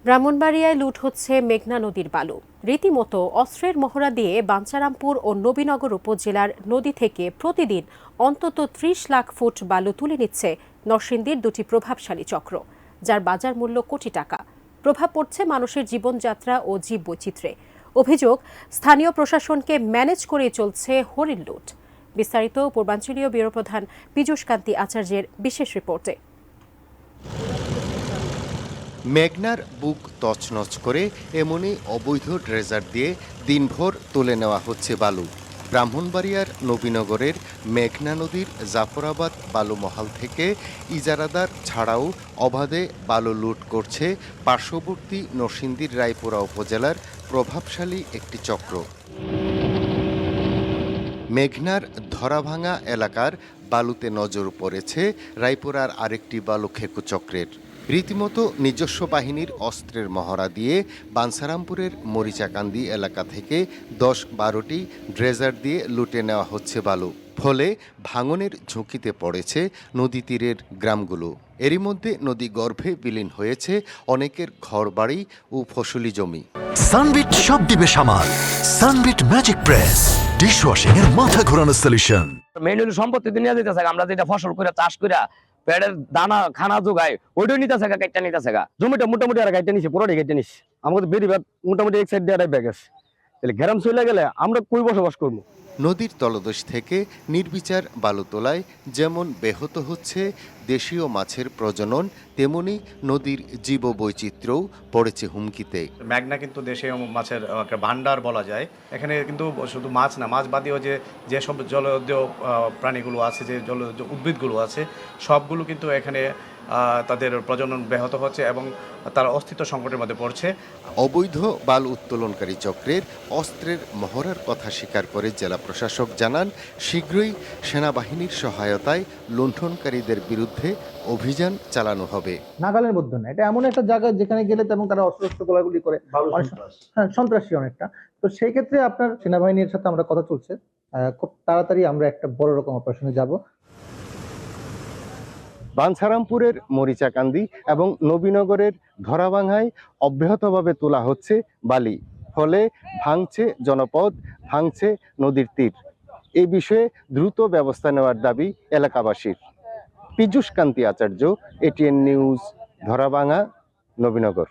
ব্রাহ্মণবাড়িয়ায় লুট হচ্ছে মেঘনা নদীর বালু। রীতিমতো অস্ত্রের মহড়া দিয়ে বাঞ্ছারামপুর ও নবীনগর উপজেলার নদী থেকে প্রতিদিন অন্তত ৩০ লাখ ফুট বালু তুলে নিচ্ছে নরসিংদীর দুটি প্রভাবশালী চক্র, যার বাজার মূল্য কোটি টাকা। প্রভাব পড়ছে মানুষের জীবনযাত্রা ও জীববৈচিত্র্যে। অভিযোগ, স্থানীয় প্রশাসনকে ম্যানেজ করে চলছে হরিণ লুট। বিস্তারিত পূর্বাঞ্চলীয় ব্যুরো প্রধান পীযূষ কান্তি আচার্যের বিশেষ রিপোর্টে। মেঘনার বুক তছনছ করে এমনই অবৈধ ড্রেজার দিয়ে দিনভর তুলে নেওয়া হচ্ছে বালু। ব্রাহ্মণবাড়িয়ার নবীনগরের মেঘনা নদীর জাফরাবাদ বালুমহাল থেকে ইজারাদার ছাড়াও অবাধে বালু লুট করছে পার্শ্ববর্তী নরসিংদীর রায়পুরা উপজেলার প্রভাবশালী একটি চক্র। মেঘনার ধরাভাঙা এলাকার বালুতে নজর পড়েছে রায়পুরার আরেকটি বালু খেকো চক্রের। রীতিমতো নিজস্ব বাহিনীর অস্ত্রের মহড়া দিয়ে বাঞ্ছারামপুরের মরিচাকান্দি এলাকা থেকে ১০-১২টি ড্রেজার দিয়ে লুটে নেওয়া হচ্ছে বালু। ফলে ভাঙনের ঝুঁকিতে পড়েছে নদী তীরের গ্রামগুলো। এরই মধ্যে নদী গর্ভে বিলীন হয়েছে অনেকের ঘরবাড়ি ও ফসলি জমি। সানবিট সব দিবে সামাল। সানবিট ম্যাজিক প্রেস ডিশওয়াশিং এর মাথা ঘোরানো সলিউশন। মেইন হলো সম্পত্তি দুনিয়া দিতেছে, আমরা যেটা ফসল করে চাষ করে পেটের দানা খানা যোগায় ওইটাই নিতেছে, কাইটা নিতেছে। জমিটা মোটামুটি আর কাইটা নিছে, পুরোটাই কাইটা নিছে। আমাদের বেরিবাদ মোটামুটি এক সাইড দিয়ে আড়াই ব্যাগ আছে। তাহলে গ্রাম চলে গেলে আমরা কই বসবাস করবো? নদীর তলদেশ থেকে নির্বিচার বালু তোলায় যেমন ব্যাহত হচ্ছে দেশীয় মাছের প্রজনন, তেমনি নদীর জীববৈচিত্র্যও পড়েছে হুমকিতে। মেঘনা কিন্তু দেশীয় মাছের একটা ভান্ডার বলা যায়। এখানে কিন্তু শুধু মাছ না, মাছ বাদেও যেসব জলজ প্রাণীগুলো আছে, যে জলজ উদ্ভিদগুলো আছে, সবগুলো কিন্তু এখানে তাদের প্রজনন ব্যাহত হচ্ছে এবং তার অস্তিত্ব সংকটের মধ্যে পড়ছে। অবৈধ বালু উত্তোলনকারী চক্রের অস্ত্রের মহড়ার কথা স্বীকার করে জেলা প্রশাসক জানান, শীঘ্রই সেনাবাহিনীর সহায়তায় লুণ্ঠনকারীদের বিরুদ্ধে অভিযান চালানো হবে। নাগালের মধ্যে না, এটা এমন একটা জায়গা যেখানে গেলে এবং তারা অস্ত্র গোলাগুলি করে, হ্যাঁ, সন্ত্রাসী অনেকটা। তো সেই ক্ষেত্রে আপনার সেনাবাহিনীর সাথে আমরা কথা চলছে, খুব তাড়াতাড়ি আমরা একটা বড় রকম অপারেশনে যাব। বাঞ্ছারামপুরের মরিচাকান্দি এবং নবীনগরের ধরাভাঙায় অব্যাহতভাবে তোলা হচ্ছে বালি। ফলে ভাঙছে জনপদ, ভাঙছে নদীর তীর। এই বিষয়ে দ্রুত ব্যবস্থা নেওয়ার দাবি এলাকাবাসীর। পীযূষ কান্তি আচার্য, এটিএন নিউজ, ধরাভাঙা, নবীনগর।